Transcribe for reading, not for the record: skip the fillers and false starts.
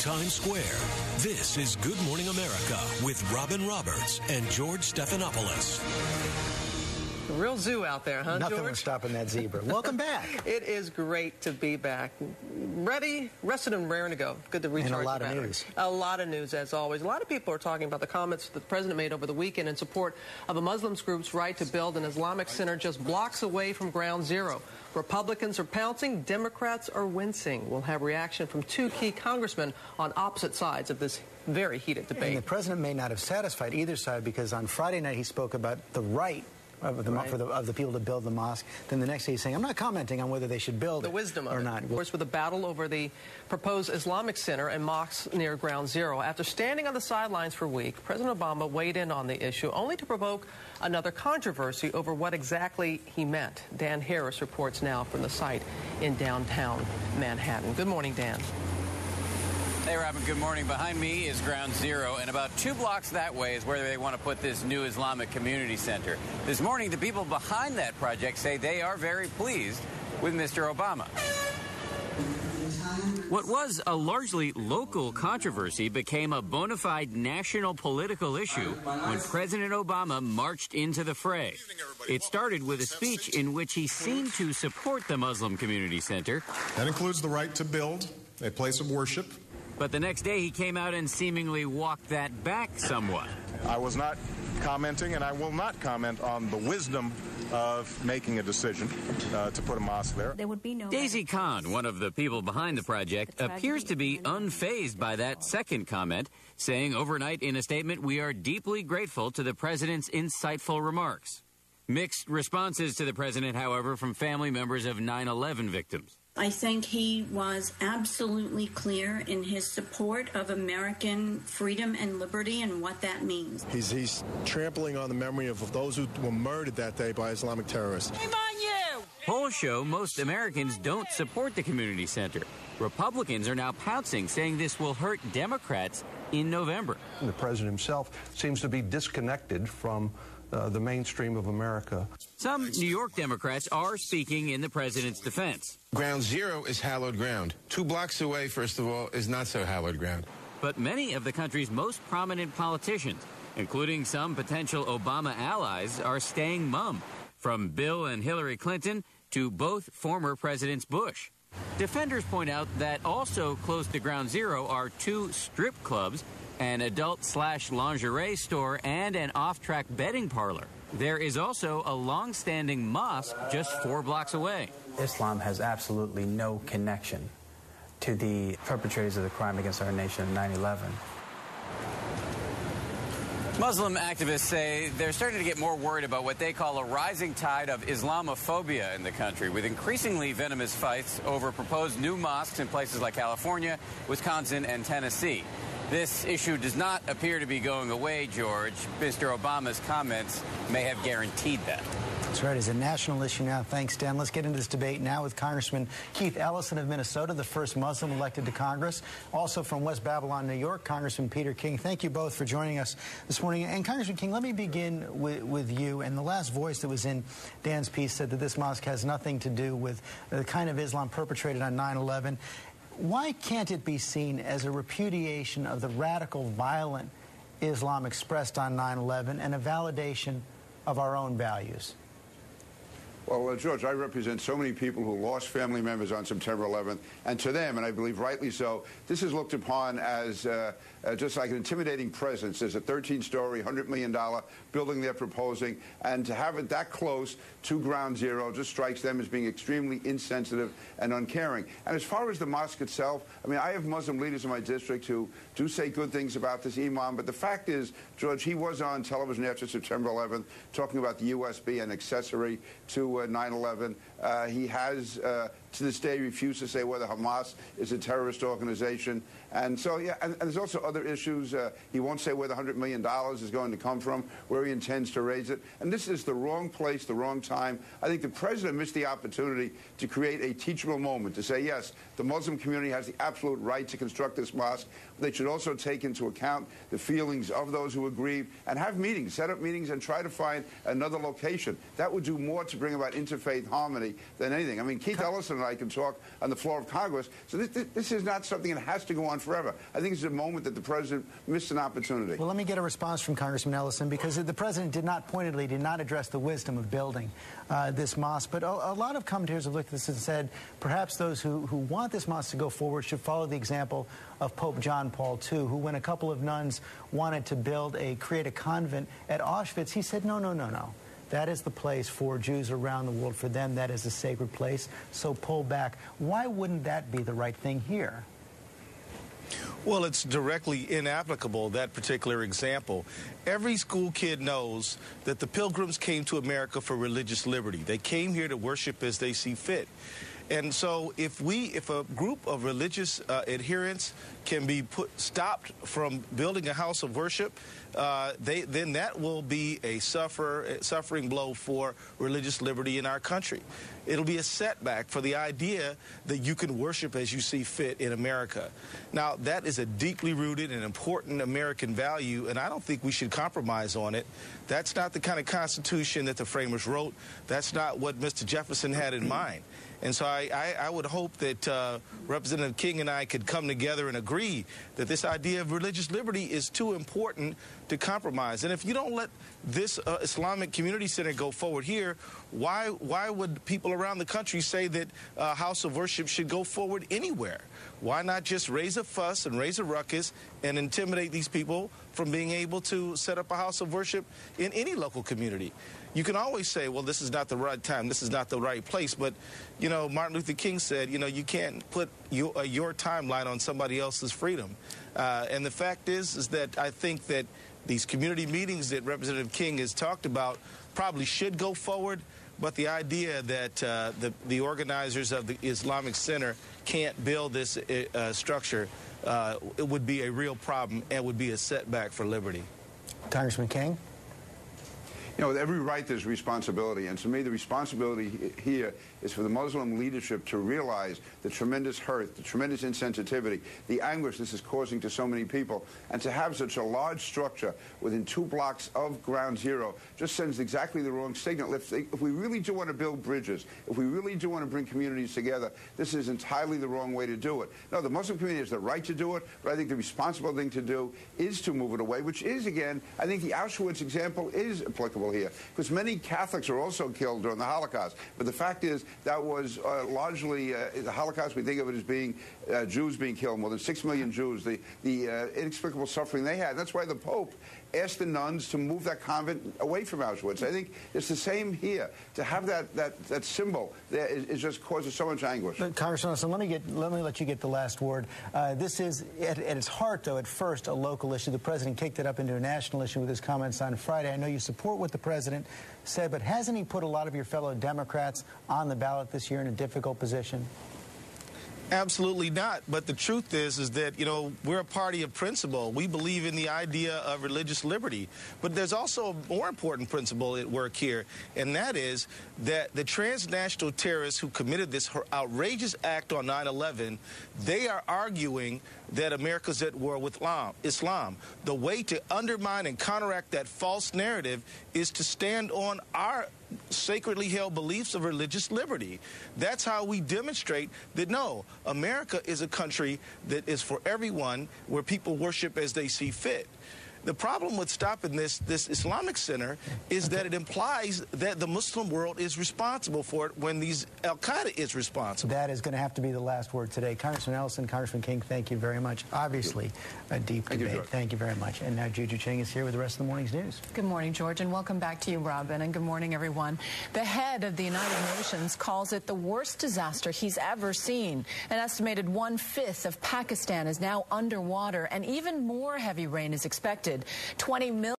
Times Square. This is Good Morning America with Robin Roberts and George Stephanopoulos. A real zoo out there, huh, Nothing George? was stopping that zebra. Welcome back. It is great to be back. Ready, rested, and raring to go. Good to recharge. And a lot of news. A lot of news, as always. A lot of people are talking about the comments that the president made over the weekend in support of a Muslim group's right to build an Islamic center just blocks away from Ground Zero. Republicans are pouncing, Democrats are wincing. We'll have reaction from two key congressmen on opposite sides of this very heated debate. And the president may not have satisfied either side, because on Friday night he spoke about the right of the people to build the mosque. Then the next day he's saying, I'm not commenting on whether they should build the wisdom or of not. Of course, with the battle over the proposed Islamic center and mosques near Ground Zero. After standing on the sidelines for a week, President Obama weighed in on the issue, only to provoke another controversy over what exactly he meant. Dan Harris reports now from the site in downtown Manhattan. Good morning, Dan. Hey, Robin, good morning. Behind me is Ground Zero, and about 2 blocks that way is where they want to put this new Islamic community center. This morning, the people behind that project say they are very pleased with Mr. Obama. What was a largely local controversy became a bona fide national political issue when President Obama marched into the fray. It started with a speech in which he seemed to support the Muslim community center. That includes the right to build a place of worship. But the next day, he came out and seemingly walked that back somewhat. I was not commenting, and I will not comment on the wisdom of making a decision to put a mosque there. There would be no Daisy Khan, one of the people behind the project, appears to be unfazed by that second comment, saying overnight in a statement, "We are deeply grateful to the president's insightful remarks." Mixed responses to the president, however, from family members of 9/11 victims. I think he was absolutely clear in his support of American freedom and liberty and what that means. He's trampling on the memory of those who were murdered that day by Islamic terrorists. Shame on you! Polls show most Americans don't support the community center. Republicans are now pouncing, saying this will hurt Democrats in November. The president himself seems to be disconnected from the mainstream of America. Some New York Democrats are speaking in the president's defense. Ground Zero is hallowed ground. 2 blocks away, first of all, is not so hallowed ground. But many of the country's most prominent politicians, including some potential Obama allies, are staying mum, from Bill and Hillary Clinton to both former Presidents Bush. Defenders point out that also close to Ground Zero are 2 strip clubs, an adult/lingerie store, and an off-track betting parlor. There is also a long-standing mosque just 4 blocks away. Islam has absolutely no connection to the perpetrators of the crime against our nation in 9/11. Muslim activists say they're starting to get more worried about what they call a rising tide of Islamophobia in the country, with increasingly venomous fights over proposed new mosques in places like California, Wisconsin, and Tennessee. This issue does not appear to be going away, George. Mr. Obama's comments may have guaranteed that. That's right. It's a national issue now. Thanks, Dan. Let's get into this debate now with Congressman Keith Ellison of Minnesota, the first Muslim elected to Congress. Also from West Babylon, New York, Congressman Peter King. Thank you both for joining us this morning. And Congressman King, let me begin with you. And the last voice that was in Dan's piece said that this mosque has nothing to do with the kind of Islam perpetrated on 9/11. Why can't it be seen as a repudiation of the radical, violent Islam expressed on 9/11 and a validation of our own values? Well, George, I represent so many people who lost family members on September 11th, and to them, and I believe rightly so, this is looked upon as just like an intimidating presence. There's a 13-story, $100 million building they're proposing, and to have it that close to Ground Zero just strikes them as being extremely insensitive and uncaring. And as far as the mosque itself, I mean, I have Muslim leaders in my district who do say good things about this imam, but the fact is, George, he was on television after September 11th talking about the U.S. being an accessory to 9/11. He has, to this day, refused to say whether Hamas is a terrorist organization. And so, yeah, and there's also other issues. He won't say where the $100 million is going to come from, where he intends to raise it. And this is the wrong place, the wrong time. I think the president missed the opportunity to create a teachable moment, to say, yes, the Muslim community has the absolute right to construct this mosque. They should also take into account the feelings of those who agree and have meetings, set up meetings and try to find another location. That would do more to bring about interfaith harmony money than anything. I mean, Keith Ellison and I can talk on the floor of Congress, so this is not something that has to go on forever. I think it's a moment that the president missed an opportunity. Well, let me get a response from Congressman Ellison, because the president did not address the wisdom of building this mosque. But a lot of commentators have looked at this and said perhaps those who want this mosque to go forward should follow the example of Pope John Paul II, who, when a couple of nuns wanted to create a convent at Auschwitz, he said, no. That is the place for Jews around the world. For them, that is a sacred place. So pull back. Why wouldn't that be the right thing here? Well, it's directly inapplicable, that particular example. Every school kid knows that the Pilgrims came to America for religious liberty. They came here to worship as they see fit. And so if a group of religious adherents can be stopped from building a house of worship, then that will be a suffering blow for religious liberty in our country. It'll be a setback for the idea that you can worship as you see fit in America. Now, that is a deeply rooted and important American value, and I don't think we should compromise on it. That's not the kind of Constitution that the framers wrote. That's not what Mr. Jefferson had in mind. And so I would hope that Representative King and I could come together and agree that this idea of religious liberty is too important to compromise. And if you don't let this Islamic Community Center go forward here, why would people around the country say that House of Worship should go forward anywhere? Why not just raise a fuss and raise a ruckus and intimidate these people from being able to set up a house of worship in any local community? You can always say, well, this is not the right time, this is not the right place, but, you know, Martin Luther King said, you know, you can't put your timeline on somebody else's freedom. And the fact is that I think that these community meetings that Representative King has talked about probably should go forward, but the idea that the organizers of the Islamic Center can't build this structure, it would be a real problem and would be a setback for liberty. Congressman King? You know, with every right, there's responsibility. And to me, the responsibility here is for the Muslim leadership to realize the tremendous hurt, the tremendous insensitivity, the anguish this is causing to so many people. And to have such a large structure within 2 blocks of ground zero just sends exactly the wrong signal. If we really do want to build bridges, if we really do want to bring communities together, this is entirely the wrong way to do it. No, the Muslim community has the right to do it, but I think the responsible thing to do is to move it away, which is, again, I think the Auschwitz example is applicable here, because many Catholics were also killed during the Holocaust. But the fact is that was largely the Holocaust. We think of it as being Jews being killed, more than 6 million Jews, the inexplicable suffering they had. That's why the Pope asked the nuns to move that convent away from Auschwitz. I think it's the same here. To have that symbol there is just causes so much anguish. But Congressman Ellison, let me let you get the last word. This is, at its heart, though, at first a local issue. The president kicked it up into a national issue with his comments on Friday. I know you support what the president said, but hasn't he put a lot of your fellow Democrats on the ballot this year in a difficult position? Absolutely not. But the truth is that, you know, we're a party of principle. We believe in the idea of religious liberty. But there's also a more important principle at work here, and that is that the transnational terrorists who committed this outrageous act on 9/11, they are arguing that America's at war with Islam. The way to undermine and counteract that false narrative is to stand on our sacredly held beliefs of religious liberty. That's how we demonstrate that, no, America is a country that is for everyone, where people worship as they see fit. The problem with stopping this Islamic Center is that it implies that the Muslim world is responsible for it when Al-Qaeda is responsible. That is going to have to be the last word today. Congressman Ellison, Congressman King, thank you very much. Obviously, a deep debate. Thank you very much. And now Juju Chang is here with the rest of the morning's news. Good morning, George, and welcome back to you, Robin, and good morning, everyone. The head of the United Nations calls it the worst disaster he's ever seen. An estimated 1/5 of Pakistan is now underwater, and even more heavy rain is expected. 20 million